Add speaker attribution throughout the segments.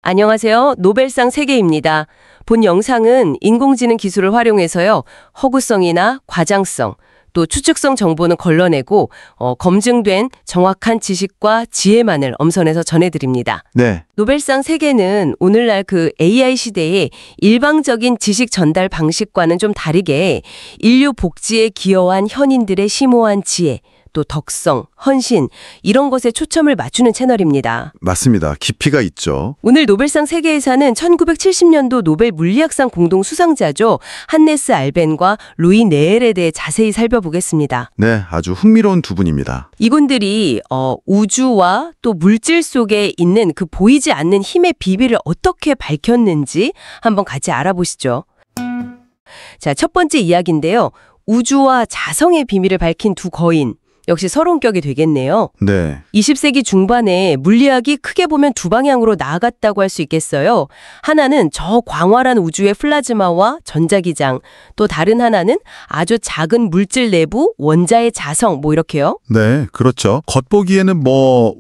Speaker 1: 안녕하세요. 노벨상 세계입니다. 본 영상은 인공지능 기술을 활용해서요. 허구성이나 과장성, 또 추측성 정보는 걸러내고 검증된 정확한 지식과 지혜만을 엄선해서 전해드립니다.
Speaker 2: 네.
Speaker 1: 노벨상 세계는 오늘날 그 AI 시대의 일방적인 지식 전달 방식과는 좀 다르게 인류 복지에 기여한 현인들의 심오한 지혜, 또 덕성, 헌신 이런 것에 초점을 맞추는 채널입니다.
Speaker 2: 맞습니다. 깊이가 있죠.
Speaker 1: 오늘 노벨상 세계에서는 1970년도 노벨 물리학상 공동 수상자죠. 한네스 알벤과 루이 네엘에 대해 자세히 살펴보겠습니다.
Speaker 2: 네, 아주 흥미로운 두 분입니다.
Speaker 1: 이분들이 우주와 또 물질 속에 있는 그 보이지 않는 힘의 비밀을 어떻게 밝혔는지 한번 같이 알아보시죠. 자, 첫 번째 이야기인데요. 우주와 자성의 비밀을 밝힌 두 거인. 역시 서론격이 되겠네요.
Speaker 2: 네.
Speaker 1: 20세기 중반에 물리학이 크게 보면 두 방향으로 나아갔다고 할 수 있겠어요. 하나는 저 광활한 우주의 플라즈마와 전자기장, 또 다른 하나는 아주 작은 물질 내부 원자의 자성, 뭐 이렇게요.
Speaker 2: 네, 그렇죠. 겉보기에는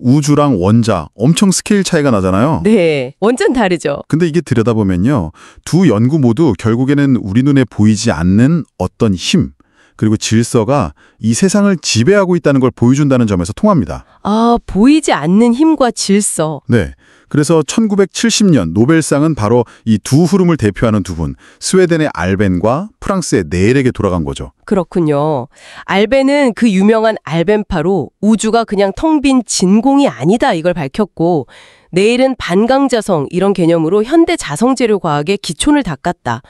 Speaker 2: 우주랑 원자 엄청 스케일 차이가 나잖아요.
Speaker 1: 네, 완전 다르죠.
Speaker 2: 근데 이게 들여다보면요. 두 연구 모두 결국에는 우리 눈에 보이지 않는 어떤 힘, 그리고 질서가 이 세상을 지배하고 있다는 걸 보여준다는 점에서 통합니다.
Speaker 1: 아, 보이지 않는 힘과 질서.
Speaker 2: 네. 그래서 1970년 노벨상은 바로 이 두 흐름을 대표하는 두 분, 스웨덴의 알벤과 프랑스의 네엘에게 돌아간 거죠.
Speaker 1: 그렇군요. 알벤은 그 유명한 알벤파로 우주가 그냥 텅 빈 진공이 아니다 이걸 밝혔고, 네엘은 반강자성 이런 개념으로 현대 자성재료 과학의 기초를 닦았다.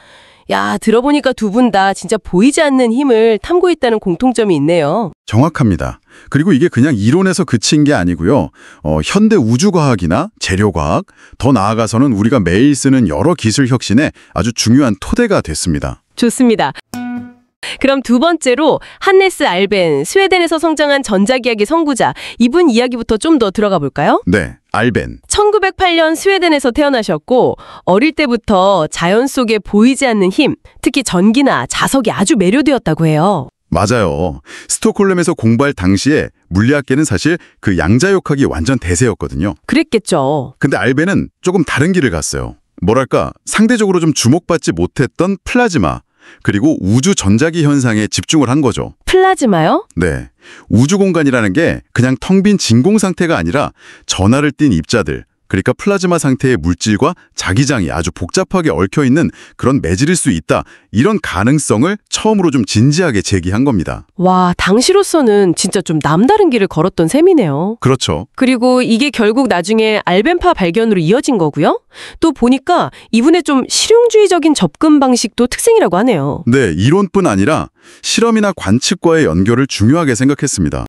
Speaker 1: 야, 들어보니까 두 분 다 진짜 보이지 않는 힘을 탐구했다는 공통점이 있네요.
Speaker 2: 정확합니다. 그리고 이게 그냥 이론에서 그친 게 아니고요. 현대 우주과학이나 재료과학, 더 나아가서는 우리가 매일 쓰는 여러 기술 혁신에 아주 중요한 토대가 됐습니다.
Speaker 1: 좋습니다. 그럼 두 번째로 한네스 알벤, 스웨덴에서 성장한 전자기학의 선구자, 이분 이야기부터 좀 더 들어가 볼까요?
Speaker 2: 네, 알벤.
Speaker 1: 1908년 스웨덴에서 태어나셨고 어릴 때부터 자연 속에 보이지 않는 힘, 특히 전기나 자석이 아주 매료되었다고 해요.
Speaker 2: 맞아요. 스톡홀름에서 공부할 당시에 물리학계는 사실 그 양자역학이 완전 대세였거든요.
Speaker 1: 그랬겠죠.
Speaker 2: 근데 알벤은 조금 다른 길을 갔어요. 뭐랄까, 상대적으로 좀 주목받지 못했던 플라즈마, 그리고 우주 전자기 현상에 집중을 한 거죠.
Speaker 1: 플라즈마요?
Speaker 2: 네. 우주 공간이라는 게 그냥 텅 빈 진공 상태가 아니라 전하를 띤 입자들, 그러니까 플라즈마 상태의 물질과 자기장이 아주 복잡하게 얽혀있는 그런 매질일 수 있다. 이런 가능성을 처음으로 좀 진지하게 제기한 겁니다.
Speaker 1: 와, 당시로서는 진짜 좀 남다른 길을 걸었던 셈이네요.
Speaker 2: 그렇죠.
Speaker 1: 그리고 이게 결국 나중에 알벤파 발견으로 이어진 거고요. 또 보니까 이분의 좀 실용주의적인 접근 방식도 특징이라고 하네요.
Speaker 2: 네, 이론뿐 아니라 실험이나 관측과의 연결을 중요하게 생각했습니다.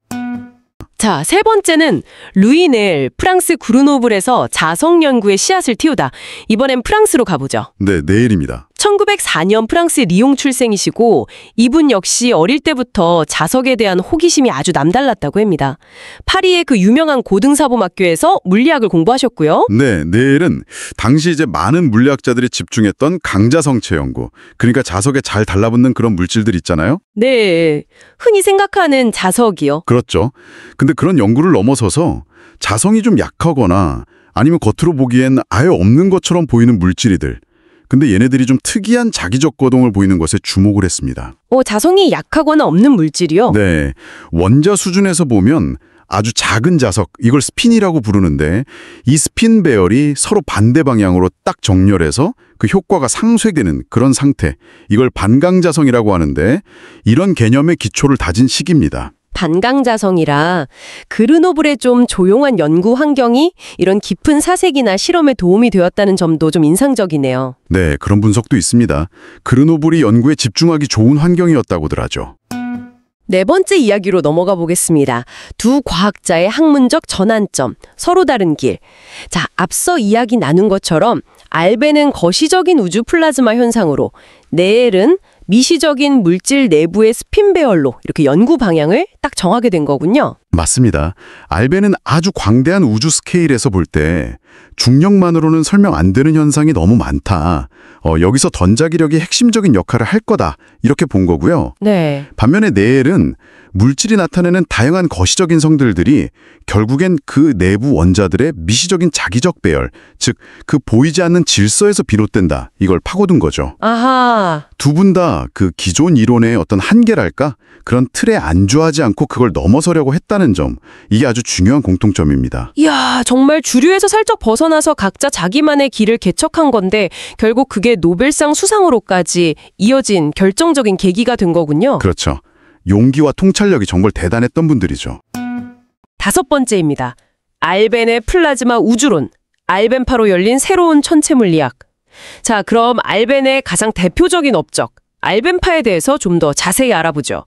Speaker 1: 자, 세 번째는 루이 네엘, 프랑스 그르노블에서 자성 연구의 씨앗을 틔우다. 이번엔 프랑스로 가보죠.
Speaker 2: 네, 네일입니다.
Speaker 1: 1904년 프랑스 리옹 출생이시고 이분 역시 어릴 때부터 자석에 대한 호기심이 아주 남달랐다고 합니다. 파리의 그 유명한 고등사범학교에서 물리학을 공부하셨고요.
Speaker 2: 네, 네일은 당시 이제 많은 물리학자들이 집중했던 강자성체 연구, 그러니까 자석에 잘 달라붙는 그런 물질들 있잖아요.
Speaker 1: 네, 흔히 생각하는 자석이요.
Speaker 2: 그렇죠. 근데 그런 연구를 넘어서서 자성이 좀 약하거나 아니면 겉으로 보기엔 아예 없는 것처럼 보이는 물질이들, 근데 얘네들이 좀 특이한 자기적 거동을 보이는 것에 주목을 했습니다.
Speaker 1: 자성이 약하거나 없는 물질이요?
Speaker 2: 네, 원자 수준에서 보면 아주 작은 자석, 이걸 스핀이라고 부르는데 이 스핀 배열이 서로 반대 방향으로 딱 정렬해서 그 효과가 상쇄되는 그런 상태, 이걸 반강자성이라고 하는데 이런 개념의 기초를 다진 시기입니다.
Speaker 1: 반강자성이라 그르노블의 좀 조용한 연구 환경이 이런 깊은 사색이나 실험에 도움이 되었다는 점도 좀 인상적이네요.
Speaker 2: 네, 그런 분석도 있습니다. 그르노블이 연구에 집중하기 좋은 환경이었다고들 하죠.
Speaker 1: 네 번째 이야기로 넘어가 보겠습니다. 두 과학자의 학문적 전환점, 서로 다른 길. 자, 앞서 이야기 나눈 것처럼 알벤은 거시적인 우주 플라즈마 현상으로, 네엘은 미시적인 물질 내부의 스핀 배열로 이렇게 연구 방향을 딱 정하게 된 거군요.
Speaker 2: 맞습니다. 알벤은 아주 광대한 우주 스케일에서 볼 때 중력만으로는 설명 안 되는 현상이 너무 많다. 여기서 던자기력이 핵심적인 역할을 할 거다. 이렇게 본 거고요.
Speaker 1: 네.
Speaker 2: 반면에 네엘은 물질이 나타내는 다양한 거시적인 성들들이 결국엔 그 내부 원자들의 미시적인 자기적 배열, 즉 그 보이지 않는 질서에서 비롯된다. 이걸 파고든 거죠.
Speaker 1: 아하.
Speaker 2: 두 분 다 그 기존 이론의 어떤 한계랄까? 그런 틀에 안주하지 않고 그걸 넘어서려고 했다는 점, 이게 아주 중요한 공통점입니다.
Speaker 1: 이야, 정말 주류에서 살짝 벗어나서 각자 자기만의 길을 개척한 건데 결국 그게 노벨상 수상으로까지 이어진 결정적인 계기가 된 거군요.
Speaker 2: 그렇죠. 용기와 통찰력이 정말 대단했던 분들이죠.
Speaker 1: 5번째입니다. 알벤의 플라즈마 우주론. 알벤파로 열린 새로운 천체 물리학. 자, 그럼 알벤의 가장 대표적인 업적, 알벤파에 대해서 좀 더 자세히 알아보죠.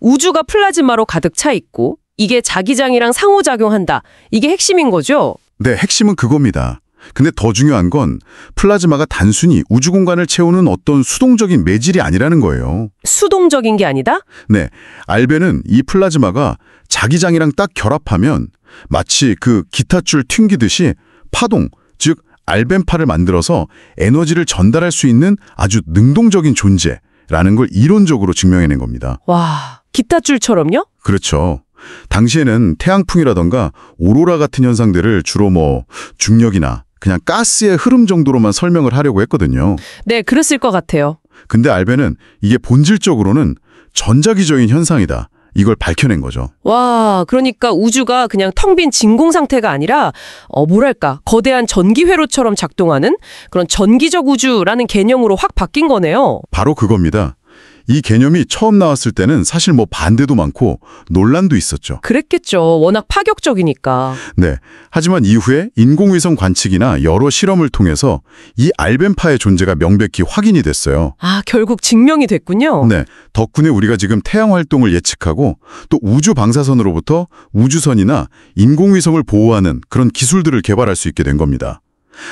Speaker 1: 우주가 플라즈마로 가득 차 있고 이게 자기장이랑 상호작용한다. 이게 핵심인 거죠?
Speaker 2: 네, 핵심은 그겁니다. 근데 더 중요한 건 플라즈마가 단순히 우주 공간을 채우는 어떤 수동적인 매질이 아니라는 거예요.
Speaker 1: 수동적인 게 아니다?
Speaker 2: 네, 알벤은 이 플라즈마가 자기장이랑 딱 결합하면 마치 그 기타줄 튕기듯이 파동, 즉 알벤파를 만들어서 에너지를 전달할 수 있는 아주 능동적인 존재라는 걸 이론적으로 증명해낸 겁니다.
Speaker 1: 와, 기타줄처럼요?
Speaker 2: 그렇죠. 당시에는 태양풍이라던가 오로라 같은 현상들을 주로 중력이나 그냥 가스의 흐름 정도로만 설명을 하려고 했거든요.
Speaker 1: 네, 그랬을 것 같아요.
Speaker 2: 근데 알벤은 이게 본질적으로는 전자기적인 현상이다. 이걸 밝혀낸 거죠.
Speaker 1: 와, 그러니까 우주가 그냥 텅 빈 진공 상태가 아니라 뭐랄까, 거대한 전기 회로처럼 작동하는 그런 전기적 우주라는 개념으로 확 바뀐 거네요.
Speaker 2: 바로 그겁니다. 이 개념이 처음 나왔을 때는 사실 반대도 많고 논란도 있었죠.
Speaker 1: 그랬겠죠. 워낙 파격적이니까.
Speaker 2: 네. 하지만 이후에 인공위성 관측이나 여러 실험을 통해서 이 알벤파의 존재가 명백히 확인이 됐어요.
Speaker 1: 아, 결국 증명이 됐군요.
Speaker 2: 네. 덕분에 우리가 지금 태양 활동을 예측하고 또 우주 방사선으로부터 우주선이나 인공위성을 보호하는 그런 기술들을 개발할 수 있게 된 겁니다.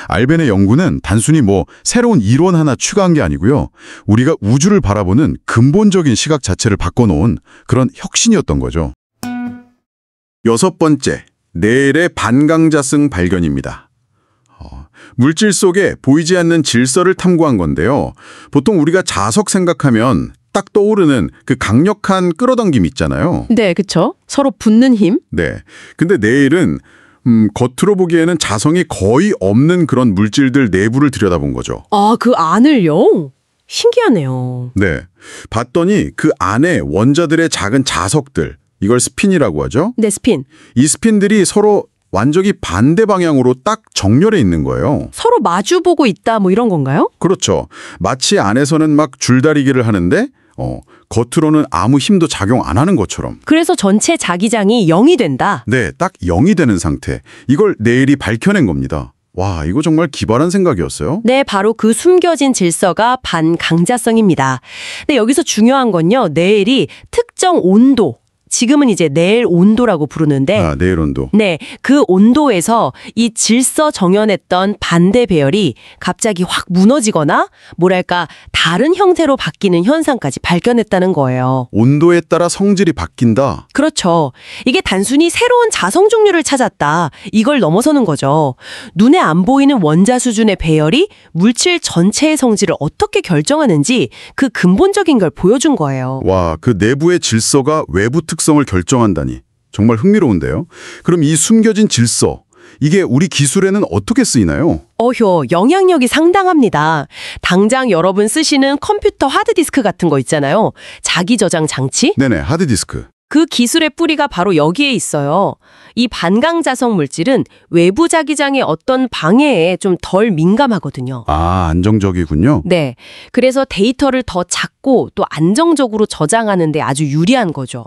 Speaker 2: 알벤의 연구는 단순히 새로운 이론 하나 추가한 게 아니고요. 우리가 우주를 바라보는 근본적인 시각 자체를 바꿔놓은 그런 혁신이었던 거죠. 6번째, 네엘의 반강자성 발견입니다. 물질 속에 보이지 않는 질서를 탐구한 건데요. 보통 우리가 자석 생각하면 딱 떠오르는 그 강력한 끌어당김 있잖아요.
Speaker 1: 네, 그렇죠. 서로 붙는 힘.
Speaker 2: 네. 근데 네일은 겉으로 보기에는 자성이 거의 없는 그런 물질들 내부를 들여다본 거죠.
Speaker 1: 아, 그 안을요? 신기하네요.
Speaker 2: 네. 봤더니 그 안에 원자들의 작은 자석들, 이걸 스핀이라고 하죠.
Speaker 1: 네, 스핀.
Speaker 2: 이 스핀들이 서로 완전히 반대 방향으로 딱 정렬해 있는 거예요.
Speaker 1: 서로 마주보고 있다 이런 건가요?
Speaker 2: 그렇죠. 마치 안에서는 막 줄다리기를 하는데 겉으로는 아무 힘도 작용 안 하는 것처럼.
Speaker 1: 그래서 전체 자기장이 0이 된다.
Speaker 2: 네, 딱 0이 되는 상태. 이걸 네일이 밝혀낸 겁니다. 와, 이거 정말 기발한 생각이었어요.
Speaker 1: 네, 바로 그 숨겨진 질서가 반강자성입니다. 근데 여기서 중요한 건요. 네일이 특정 온도, 지금은 이제 네일 온도라고 부르는데
Speaker 2: 네일 온도.
Speaker 1: 네, 그 온도에서 이 질서 정연했던 반대 배열이 갑자기 확 무너지거나 뭐랄까 다른 형태로 바뀌는 현상까지 발견했다는 거예요.
Speaker 2: 온도에 따라 성질이 바뀐다.
Speaker 1: 그렇죠. 이게 단순히 새로운 자성 종류를 찾았다. 이걸 넘어서는 거죠. 눈에 안 보이는 원자 수준의 배열이 물질 전체의 성질을 어떻게 결정하는지 그 근본적인 걸 보여준 거예요.
Speaker 2: 와, 그 내부의 질서가 외부 특성을 결정한다니. 정말 흥미로운데요. 그럼 이 숨겨진 질서, 이게 우리 기술에는 어떻게 쓰이나요?
Speaker 1: 영향력이 상당합니다. 당장 여러분 쓰시는 컴퓨터 하드디스크 같은 거 있잖아요. 자기 저장 장치?
Speaker 2: 네네, 하드디스크.
Speaker 1: 그 기술의 뿌리가 바로 여기에 있어요. 이 반강자성 물질은 외부 자기장의 어떤 방해에 좀 덜 민감하거든요.
Speaker 2: 아, 안정적이군요.
Speaker 1: 네. 그래서 데이터를 더 작고 또 안정적으로 저장하는 데 아주 유리한 거죠.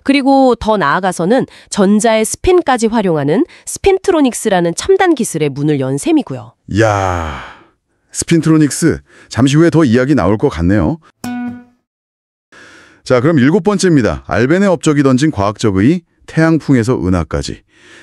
Speaker 1: 그리고 더 나아가서는 전자의 스핀까지 활용하는 스핀트로닉스라는 첨단 기술의 문을 연 셈이고요.
Speaker 2: 이야, 스핀트로닉스. 잠시 후에 더 이야기 나올 것 같네요. 자, 그럼 7번째입니다. 알벤의 업적이 던진 과학적 의의, 태양풍에서 은하까지.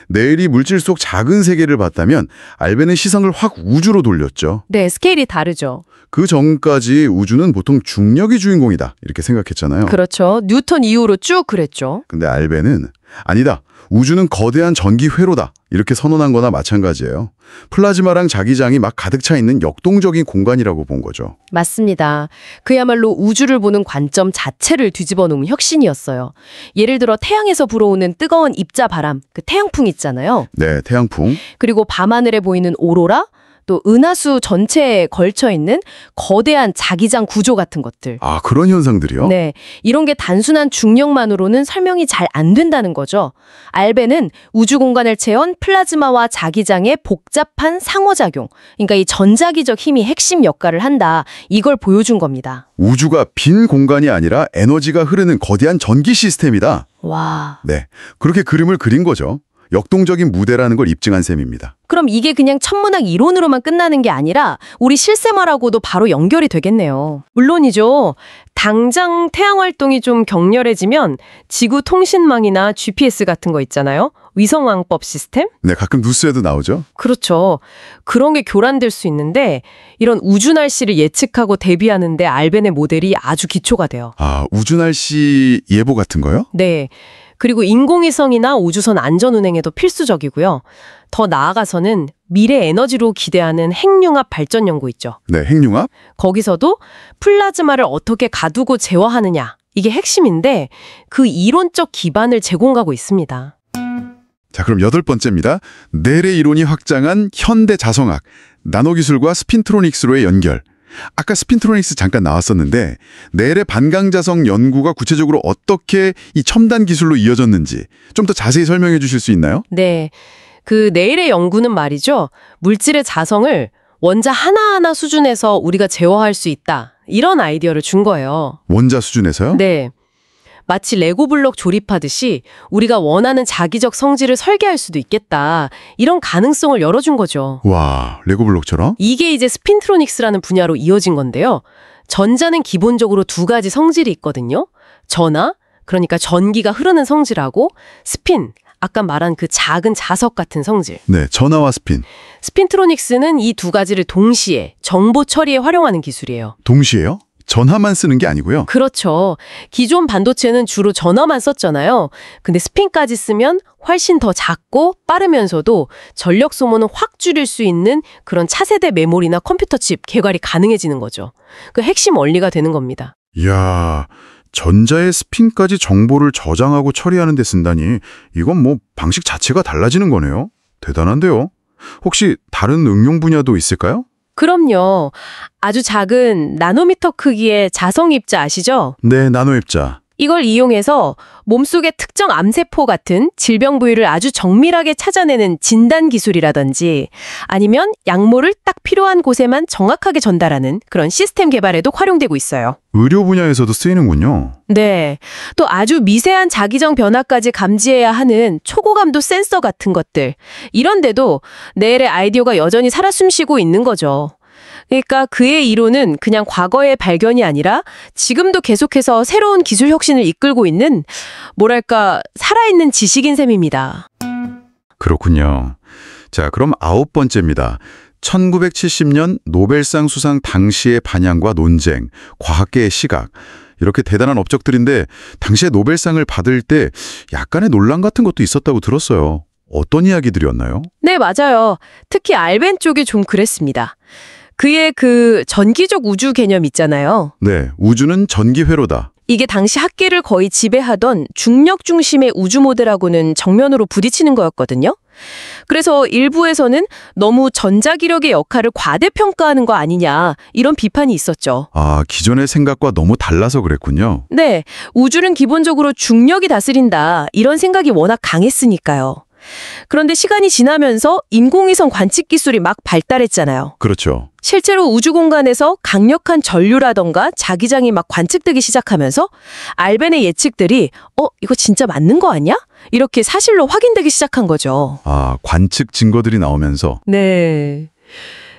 Speaker 2: 내일이 물질 속 작은 세계를 봤다면 알벤의 시선을 확 우주로 돌렸죠.
Speaker 1: 네, 스케일이 다르죠.
Speaker 2: 그 전까지 우주는 보통 중력이 주인공이다 이렇게 생각했잖아요.
Speaker 1: 그렇죠. 뉴턴 이후로 쭉 그랬죠.
Speaker 2: 근데 알벤은 아니다. 우주는 거대한 전기 회로다. 이렇게 선언한 거나 마찬가지예요. 플라즈마랑 자기장이 막 가득 차 있는 역동적인 공간이라고 본 거죠.
Speaker 1: 맞습니다. 그야말로 우주를 보는 관점 자체를 뒤집어 놓은 혁신이었어요. 예를 들어 태양에서 불어오는 뜨거운 입자 바람, 그 태양풍 있잖아요.
Speaker 2: 네, 태양풍.
Speaker 1: 그리고 밤하늘에 보이는 오로라, 또 은하수 전체에 걸쳐 있는 거대한 자기장 구조 같은 것들.
Speaker 2: 아, 그런 현상들이요?
Speaker 1: 네, 이런 게 단순한 중력만으로는 설명이 잘 안 된다는 거죠. 알벤은 우주 공간을 채운 플라즈마와 자기장의 복잡한 상호작용, 그러니까 이 전자기적 힘이 핵심 역할을 한다. 이걸 보여준 겁니다.
Speaker 2: 우주가 빈 공간이 아니라 에너지가 흐르는 거대한 전기 시스템이다.
Speaker 1: 와.
Speaker 2: 네, 그렇게 그림을 그린 거죠. 역동적인 무대라는 걸 입증한 셈입니다.
Speaker 1: 그럼 이게 그냥 천문학 이론으로만 끝나는 게 아니라 우리 실생활하고도 바로 연결이 되겠네요. 물론이죠. 당장 태양 활동이 좀 격렬해지면 지구 통신망이나 GPS 같은 거 있잖아요. 위성왕법 시스템?
Speaker 2: 네, 가끔 뉴스에도 나오죠.
Speaker 1: 그렇죠. 그런 게 교란될 수 있는데 이런 우주 날씨를 예측하고 대비하는데 알벤의 모델이 아주 기초가 돼요.
Speaker 2: 아, 우주 날씨 예보 같은 거요?
Speaker 1: 네. 그리고 인공위성이나 우주선 안전운행에도 필수적이고요. 더 나아가서는 미래 에너지로 기대하는 핵융합 발전 연구 있죠.
Speaker 2: 네, 핵융합?
Speaker 1: 거기서도 플라즈마를 어떻게 가두고 제어하느냐. 이게 핵심인데 그 이론적 기반을 제공하고 있습니다.
Speaker 2: 자, 그럼 8번째입니다. 넬의 이론이 확장한 현대 자성학, 나노기술과 스핀트로닉스로의 연결. 아까 스핀트로닉스 잠깐 나왔었는데 넬의 반강자성 연구가 구체적으로 어떻게 이 첨단 기술로 이어졌는지 좀 더 자세히 설명해 주실 수 있나요?
Speaker 1: 네. 그 넬의 연구는 말이죠. 물질의 자성을 원자 하나하나 수준에서 우리가 제어할 수 있다. 이런 아이디어를 준 거예요.
Speaker 2: 원자 수준에서요?
Speaker 1: 네. 마치 레고 블록 조립하듯이 우리가 원하는 자기적 성질을 설계할 수도 있겠다. 이런 가능성을 열어준 거죠.
Speaker 2: 와, 레고 블록처럼?
Speaker 1: 이게 이제 스핀트로닉스라는 분야로 이어진 건데요. 전자는 기본적으로 두 가지 성질이 있거든요. 전하, 그러니까 전기가 흐르는 성질하고 스핀, 아까 말한 그 작은 자석 같은 성질.
Speaker 2: 네, 전하와 스핀.
Speaker 1: 스핀트로닉스는 이 두 가지를 동시에 정보 처리에 활용하는 기술이에요.
Speaker 2: 동시에요? 전하만 쓰는 게 아니고요.
Speaker 1: 그렇죠. 기존 반도체는 주로 전하만 썼잖아요. 근데 스핀까지 쓰면 훨씬 더 작고 빠르면서도 전력 소모는 확 줄일 수 있는 그런 차세대 메모리나 컴퓨터 칩 개발이 가능해지는 거죠. 그 핵심 원리가 되는 겁니다.
Speaker 2: 이야, 전자의 스핀까지 정보를 저장하고 처리하는 데 쓴다니 이건 뭐 방식 자체가 달라지는 거네요. 대단한데요. 혹시 다른 응용 분야도 있을까요?
Speaker 1: 그럼요. 아주 작은 나노미터 크기의 자성 입자 아시죠?
Speaker 2: 네, 나노입자.
Speaker 1: 이걸 이용해서 몸속의 특정 암세포 같은 질병 부위를 아주 정밀하게 찾아내는 진단 기술이라든지 아니면 약물을 딱 필요한 곳에만 정확하게 전달하는 그런 시스템 개발에도 활용되고 있어요.
Speaker 2: 의료 분야에서도 쓰이는군요.
Speaker 1: 네. 또 아주 미세한 자기정 변화까지 감지해야 하는 초고감도 센서 같은 것들. 이런데도 넬의 아이디어가 여전히 살아 숨쉬고 있는 거죠. 그러니까 그의 이론은 그냥 과거의 발견이 아니라 지금도 계속해서 새로운 기술 혁신을 이끌고 있는 뭐랄까 살아있는 지식인 셈입니다.
Speaker 2: 그렇군요. 자, 그럼 9번째입니다. 1970년 노벨상 수상 당시의 반향과 논쟁, 과학계의 시각. 이렇게 대단한 업적들인데 당시에 노벨상을 받을 때 약간의 논란 같은 것도 있었다고 들었어요. 어떤 이야기들이었나요?
Speaker 1: 네, 맞아요. 특히 알벤 쪽이 좀 그랬습니다. 그의 그 전기적 우주 개념 있잖아요.
Speaker 2: 네, 우주는 전기회로다.
Speaker 1: 이게 당시 학계를 거의 지배하던 중력 중심의 우주 모델하고는 정면으로 부딪히는 거였거든요. 그래서 일부에서는 너무 전자기력의 역할을 과대평가하는 거 아니냐 이런 비판이 있었죠.
Speaker 2: 아, 기존의 생각과 너무 달라서 그랬군요.
Speaker 1: 네, 우주는 기본적으로 중력이 다스린다 이런 생각이 워낙 강했으니까요. 그런데 시간이 지나면서 인공위성 관측 기술이 막 발달했잖아요.
Speaker 2: 그렇죠.
Speaker 1: 실제로 우주 공간에서 강력한 전류라던가 자기장이 막 관측되기 시작하면서 알벤의 예측들이 이거 진짜 맞는 거 아니야? 이렇게 사실로 확인되기 시작한 거죠.
Speaker 2: 아, 관측 증거들이 나오면서.
Speaker 3: 네.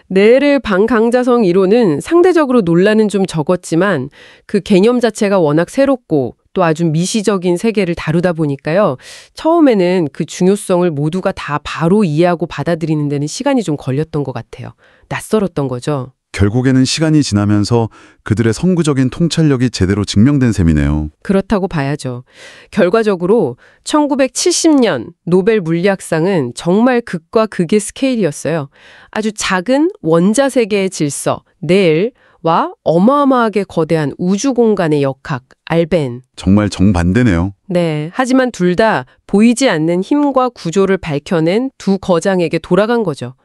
Speaker 3: 넬의 반강자성 이론은 상대적으로 논란은 좀 적었지만 그 개념 자체가 워낙 새롭고 또 아주 미시적인 세계를 다루다 보니까요. 처음에는 그 중요성을 모두가 다 바로 이해하고 받아들이는 데는 시간이 좀 걸렸던 것 같아요. 낯설었던 거죠.
Speaker 2: 결국에는 시간이 지나면서 그들의 선구적인 통찰력이 제대로 증명된 셈이네요.
Speaker 3: 그렇다고 봐야죠. 결과적으로 1970년 노벨 물리학상은 정말 극과 극의 스케일이었어요. 아주 작은 원자 세계의 질서, 넬과 어마어마하게 거대한 우주 공간의 역학, 알벤.
Speaker 2: 정말 정반대네요.
Speaker 3: 네, 하지만 둘 다 보이지 않는 힘과 구조를 밝혀낸 두 거장에게 돌아간 거죠.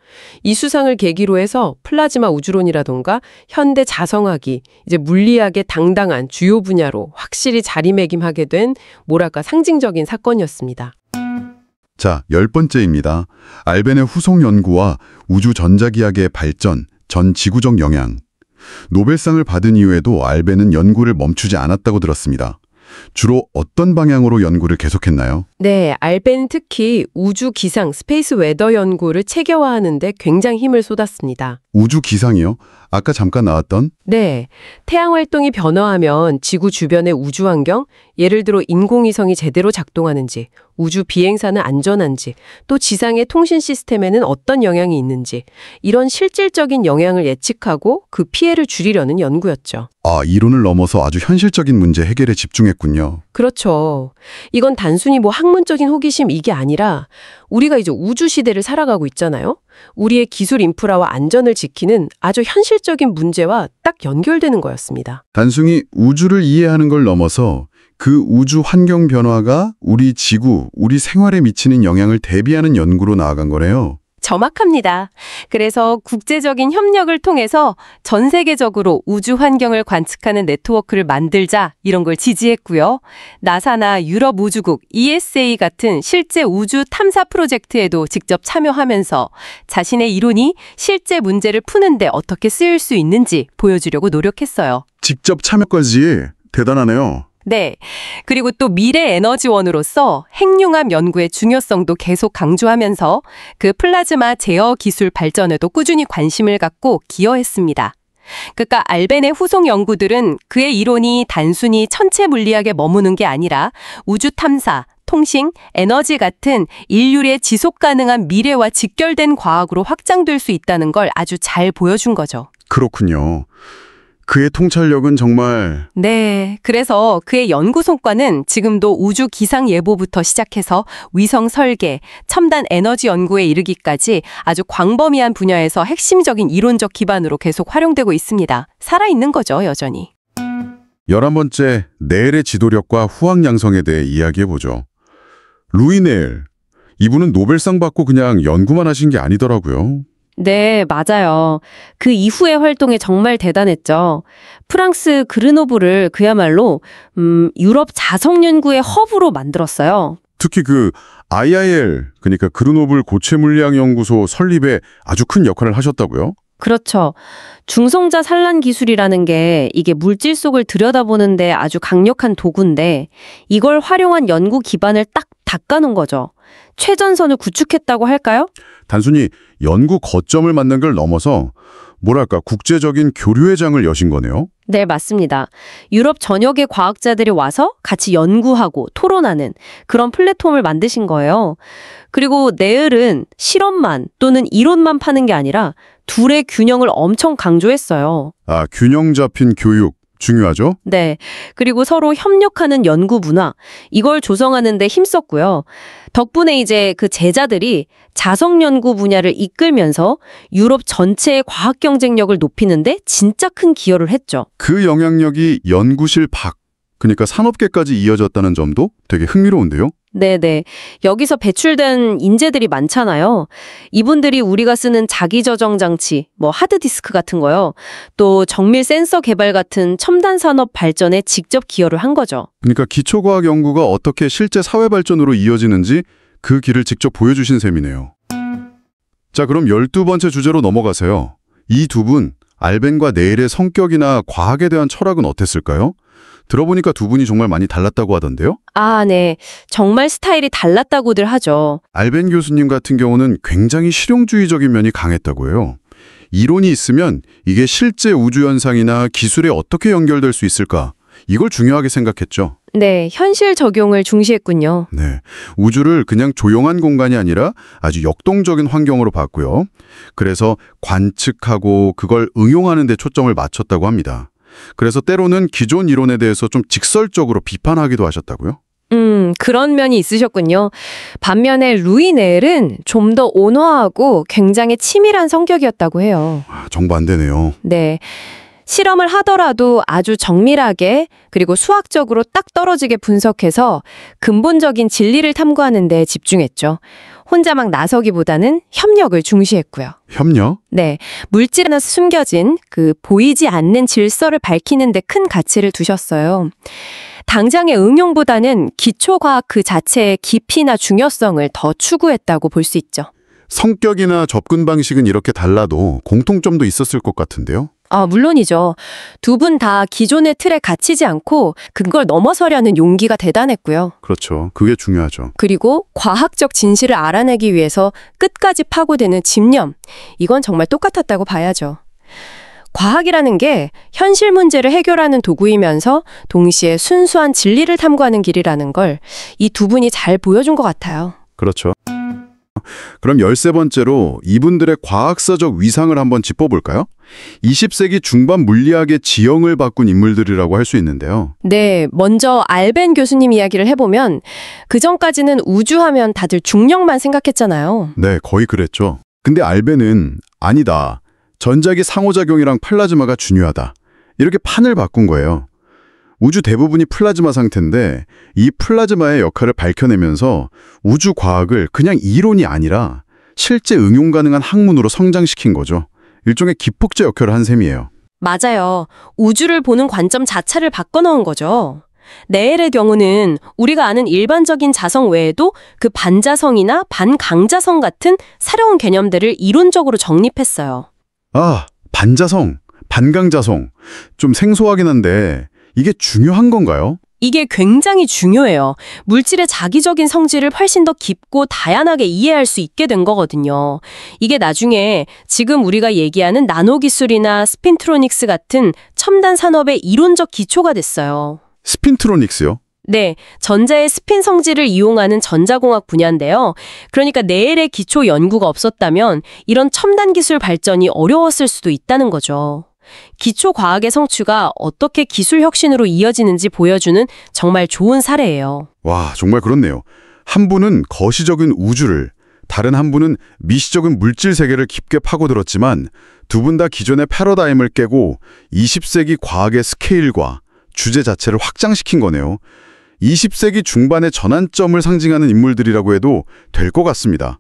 Speaker 3: 이 수상을 계기로 해서 플라즈마 우주론이라던가 현대 자성학이 이제 물리학의 당당한 주요 분야로 확실히 자리매김하게 된 뭐랄까 상징적인 사건이었습니다.
Speaker 2: 자, 10번째입니다. 알벤의 후속 연구와 우주 전자기학의 발전, 전 지구적 영향. 노벨상을 받은 이후에도 알벤은 연구를 멈추지 않았다고 들었습니다. 주로 어떤 방향으로 연구를 계속했나요?
Speaker 3: 네, 알벤은 특히 우주 기상, 스페이스 웨더 연구를 체계화하는 데 굉장히 힘을 쏟았습니다.
Speaker 2: 우주 기상이요? 아까 잠깐 나왔던?
Speaker 3: 네, 태양 활동이 변화하면 지구 주변의 우주 환경, 예를 들어 인공위성이 제대로 작동하는지, 우주 비행사는 안전한지, 또 지상의 통신 시스템에는 어떤 영향이 있는지, 이런 실질적인 영향을 예측하고 그 피해를 줄이려는 연구였죠.
Speaker 2: 아, 이론을 넘어서 아주 현실적인 문제 해결에 집중했군요.
Speaker 3: 그렇죠. 이건 단순히 뭐 학문적인 호기심 이게 아니라 우리가 이제 우주 시대를 살아가고 있잖아요. 우리의 기술 인프라와 안전을 지키는 아주 현실적인 문제와 딱 연결되는 거였습니다.
Speaker 2: 단순히 우주를 이해하는 걸 넘어서 그 우주 환경 변화가 우리 지구, 우리 생활에 미치는 영향을 대비하는 연구로 나아간 거네요.
Speaker 1: 정확합니다. 그래서 국제적인 협력을 통해서 전 세계적으로 우주 환경을 관측하는 네트워크를 만들자 이런 걸 지지했고요. 나사나 유럽 우주국 ESA 같은 실제 우주 탐사 프로젝트에도 직접 참여하면서 자신의 이론이 실제 문제를 푸는데 어떻게 쓰일 수 있는지 보여주려고 노력했어요.
Speaker 2: 직접 참여까지 대단하네요.
Speaker 1: 네. 그리고 또 미래 에너지원으로서 핵융합 연구의 중요성도 계속 강조하면서 그 플라즈마 제어 기술 발전에도 꾸준히 관심을 갖고 기여했습니다. 그러니까 알벤의 후속 연구들은 그의 이론이 단순히 천체 물리학에 머무는 게 아니라 우주 탐사, 통신, 에너지 같은 인류의 지속 가능한 미래와 직결된 과학으로 확장될 수 있다는 걸 아주 잘 보여준 거죠.
Speaker 2: 그렇군요. 그의 통찰력은 정말...
Speaker 1: 네, 그래서 그의 연구 성과는 지금도 우주 기상 예보부터 시작해서 위성 설계, 첨단 에너지 연구에 이르기까지 아주 광범위한 분야에서 핵심적인 이론적 기반으로 계속 활용되고 있습니다. 살아있는 거죠, 여전히.
Speaker 2: 11번째, 네일의 지도력과 후학 양성에 대해 이야기해보죠. 루이 네일, 이분은 노벨상 받고 그냥 연구만 하신 게 아니더라고요.
Speaker 4: 네, 맞아요. 그 이후의 활동이 정말 대단했죠. 프랑스 그르노블을 그야말로 유럽 자석 연구의 허브로 만들었어요.
Speaker 2: 특히 그 IIL, 그러니까 그르노블 고체 물리학 연구소 설립에 아주 큰 역할을 하셨다고요?
Speaker 4: 그렇죠. 중성자 산란 기술이라는 게 이게 물질 속을 들여다보는데 아주 강력한 도구인데 이걸 활용한 연구 기반을 딱 닦아놓은 거죠. 최전선을 구축했다고 할까요?
Speaker 2: 단순히 연구 거점을 만든 걸 넘어서 뭐랄까 국제적인 교류의 장을 여신 거네요.
Speaker 4: 네, 맞습니다. 유럽 전역의 과학자들이 와서 같이 연구하고 토론하는 그런 플랫폼을 만드신 거예요. 그리고 네일은 실험만 또는 이론만 파는 게 아니라 둘의 균형을 엄청 강조했어요.
Speaker 2: 아, 균형 잡힌 교육. 중요하죠?
Speaker 4: 네. 그리고 서로 협력하는 연구 문화, 이걸 조성하는 데 힘썼고요. 덕분에 이제 그 제자들이 자석 연구 분야를 이끌면서 유럽 전체의 과학 경쟁력을 높이는데 진짜 큰 기여를 했죠.
Speaker 2: 그 영향력이 연구실 밖, 그러니까 산업계까지 이어졌다는 점도 되게 흥미로운데요?
Speaker 4: 네네. 여기서 배출된 인재들이 많잖아요. 이분들이 우리가 쓰는 자기저장 장치, 뭐 하드디스크 같은 거요. 또 정밀 센서 개발 같은 첨단 산업 발전에 직접 기여를 한 거죠.
Speaker 2: 그러니까 기초과학 연구가 어떻게 실제 사회 발전으로 이어지는지 그 길을 직접 보여주신 셈이네요. 자, 그럼 12번째 주제로 넘어가세요. 이 두 분, 알벤과 네일의 성격이나 과학에 대한 철학은 어땠을까요? 들어보니까 두 분이 정말 많이 달랐다고 하던데요?
Speaker 4: 아, 네. 정말 스타일이 달랐다고들 하죠.
Speaker 2: 알벤 교수님 같은 경우는 굉장히 실용주의적인 면이 강했다고 해요. 이론이 있으면 이게 실제 우주현상이나 기술에 어떻게 연결될 수 있을까? 이걸 중요하게 생각했죠.
Speaker 4: 네, 현실 적용을 중시했군요.
Speaker 2: 네, 우주를 그냥 조용한 공간이 아니라 아주 역동적인 환경으로 봤고요. 그래서 관측하고 그걸 응용하는 데 초점을 맞췄다고 합니다. 그래서 때로는 기존 이론에 대해서 좀 직설적으로 비판하기도 하셨다고요?
Speaker 4: 그런 면이 있으셨군요. 반면에 루이 네엘은 좀 더 온화하고 굉장히 치밀한 성격이었다고 해요.
Speaker 2: 정반대네요.
Speaker 4: 네. 실험을 하더라도 아주 정밀하게 그리고 수학적으로 딱 떨어지게 분석해서 근본적인 진리를 탐구하는 데 집중했죠. 혼자 막 나서기보다는 협력을 중시했고요.
Speaker 2: 협력?
Speaker 4: 네. 물질 안에 숨겨진 그 보이지 않는 질서를 밝히는 데 큰 가치를 두셨어요. 당장의 응용보다는 기초과학 그 자체의 깊이나 중요성을 더 추구했다고 볼 수 있죠.
Speaker 2: 성격이나 접근 방식은 이렇게 달라도 공통점도 있었을 것 같은데요?
Speaker 4: 물론이죠. 두 분 다 기존의 틀에 갇히지 않고 그걸 넘어서려는 용기가 대단했고요.
Speaker 2: 그렇죠. 그게 중요하죠.
Speaker 4: 그리고 과학적 진실을 알아내기 위해서 끝까지 파고드는 집념. 이건 정말 똑같았다고 봐야죠. 과학이라는 게 현실 문제를 해결하는 도구이면서 동시에 순수한 진리를 탐구하는 길이라는 걸 이 두 분이 잘 보여준 것 같아요.
Speaker 2: 그렇죠. 그럼 13번째로 이분들의 과학사적 위상을 한번 짚어볼까요? 20세기 중반 물리학의 지형을 바꾼 인물들이라고 할 수 있는데요.
Speaker 4: 네, 먼저 알벤 교수님 이야기를 해보면 그전까지는 우주하면 다들 중력만 생각했잖아요.
Speaker 2: 네, 거의 그랬죠. 근데 알벤은 아니다. 전자기 상호작용이랑 플라즈마가 중요하다. 이렇게 판을 바꾼 거예요. 우주 대부분이 플라즈마 상태인데 이 플라즈마의 역할을 밝혀내면서 우주 과학을 그냥 이론이 아니라 실제 응용 가능한 학문으로 성장시킨 거죠. 일종의 기폭제 역할을 한 셈이에요.
Speaker 4: 맞아요. 우주를 보는 관점 자체를 바꿔놓은 거죠. 네엘의 경우는 우리가 아는 일반적인 자성 외에도 그 반자성이나 반강자성 같은 새로운 개념들을 이론적으로 정립했어요.
Speaker 2: 반자성, 반강자성. 좀 생소하긴 한데 이게 중요한 건가요?
Speaker 1: 이게 굉장히 중요해요. 물질의 자기적인 성질을 훨씬 더 깊고 다양하게 이해할 수 있게 된 거거든요. 이게 나중에 지금 우리가 얘기하는 나노기술이나 스핀트로닉스 같은 첨단 산업의 이론적 기초가 됐어요.
Speaker 2: 스핀트로닉스요?
Speaker 1: 네, 전자의 스핀 성질을 이용하는 전자공학 분야인데요. 그러니까 네엘의 기초 연구가 없었다면 이런 첨단 기술 발전이 어려웠을 수도 있다는 거죠. 기초 과학의 성취가 어떻게 기술 혁신으로 이어지는지 보여주는 정말 좋은 사례예요.
Speaker 2: 와, 정말 그렇네요. 한 분은 거시적인 우주를, 다른 한 분은 미시적인 물질 세계를 깊게 파고들었지만 두 분 다 기존의 패러다임을 깨고 20세기 과학의 스케일과 주제 자체를 확장시킨 거네요. 20세기 중반의 전환점을 상징하는 인물들이라고 해도 될 것 같습니다.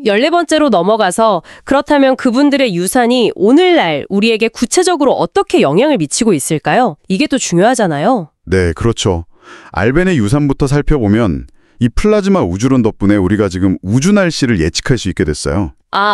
Speaker 1: 14번째로 넘어가서 그렇다면 그분들의 유산이 오늘날 우리에게 구체적으로 어떻게 영향을 미치고 있을까요? 이게 또 중요하잖아요.
Speaker 2: 네, 그렇죠. 알벤의 유산부터 살펴보면 이 플라즈마 우주론 덕분에 우리가 지금 우주 날씨를 예측할 수 있게 됐어요.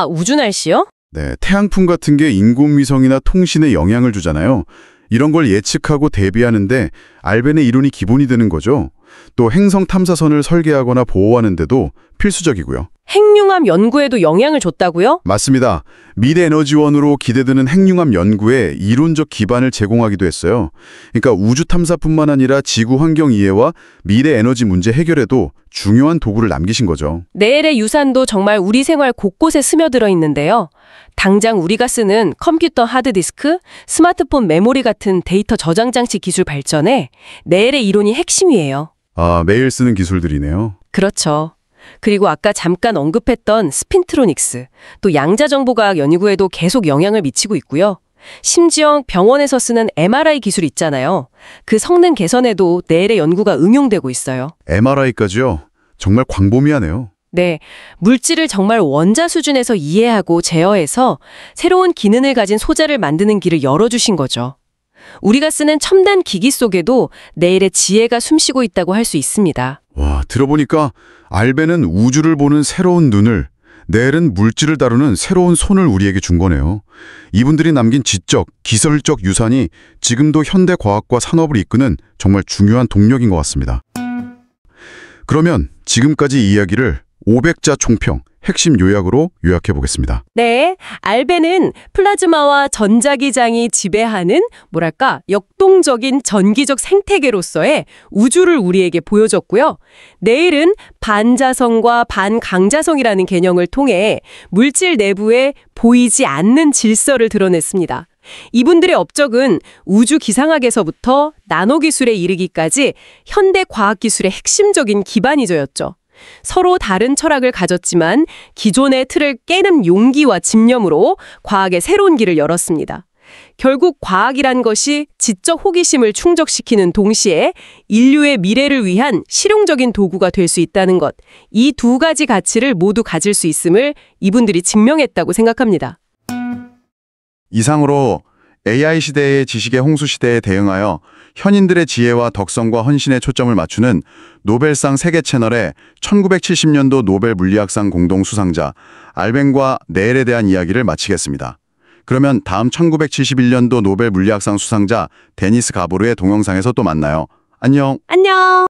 Speaker 1: 우주 날씨요?
Speaker 2: 네, 태양풍 같은 게 인공위성이나 통신에 영향을 주잖아요. 이런 걸 예측하고 대비하는데 알벤의 이론이 기본이 되는 거죠. 또 행성 탐사선을 설계하거나 보호하는 데도 필수적이고요.
Speaker 1: 핵융합 연구에도 영향을 줬다고요?
Speaker 2: 맞습니다. 미래 에너지원으로 기대되는 핵융합 연구에 이론적 기반을 제공하기도 했어요. 그러니까 우주 탐사뿐만 아니라 지구 환경 이해와 미래 에너지 문제 해결에도 중요한 도구를 남기신 거죠.
Speaker 1: 네엘의 유산도 정말 우리 생활 곳곳에 스며들어 있는데요. 당장 우리가 쓰는 컴퓨터 하드디스크, 스마트폰 메모리 같은 데이터 저장 장치 기술 발전에 네엘의 이론이 핵심이에요.
Speaker 2: 매일 쓰는 기술들이네요.
Speaker 1: 그렇죠. 그리고 아까 잠깐 언급했던 스핀트로닉스, 또 양자정보과학 연구에도 계속 영향을 미치고 있고요. 심지어 병원에서 쓰는 MRI 기술 있잖아요. 그 성능 개선에도 네엘의 연구가 응용되고 있어요.
Speaker 2: MRI까지요? 정말 광범위하네요.
Speaker 1: 네, 물질을 정말 원자 수준에서 이해하고 제어해서 새로운 기능을 가진 소재를 만드는 길을 열어주신 거죠. 우리가 쓰는 첨단 기기 속에도 네엘의 지혜가 숨쉬고 있다고 할 수 있습니다.
Speaker 2: 와, 들어보니까 알벤은 우주를 보는 새로운 눈을, 네엘은 물질을 다루는 새로운 손을 우리에게 준 거네요. 이분들이 남긴 지적, 기술적 유산이 지금도 현대 과학과 산업을 이끄는 정말 중요한 동력인 것 같습니다. 그러면 지금까지 이야기를 500자 총평, 핵심 요약으로 요약해 보겠습니다.
Speaker 1: 네, 알벤은 플라즈마와 전자기장이 지배하는 뭐랄까 역동적인 전기적 생태계로서의 우주를 우리에게 보여줬고요. 내일은 반자성과 반강자성이라는 개념을 통해 물질 내부에 보이지 않는 질서를 드러냈습니다. 이분들의 업적은 우주 기상학에서부터 나노기술에 이르기까지 현대 과학기술의 핵심적인 기반이죠였죠. 서로 다른 철학을 가졌지만 기존의 틀을 깨는 용기와 집념으로 과학의 새로운 길을 열었습니다. 결국 과학이란 것이 지적 호기심을 충족시키는 동시에 인류의 미래를 위한 실용적인 도구가 될 수 있다는 것, 이 두 가지 가치를 모두 가질 수 있음을 이분들이 증명했다고 생각합니다.
Speaker 2: 이상으로 AI 시대의 지식의 홍수 시대에 대응하여 현인들의 지혜와 덕성과 헌신에 초점을 맞추는 노벨상 세계 채널의 1970년도 노벨 물리학상 공동 수상자 알벤과 네일에 대한 이야기를 마치겠습니다. 그러면 다음 1971년도 노벨 물리학상 수상자 데니스 가보르의 동영상에서 또 만나요. 안녕.
Speaker 1: 안녕.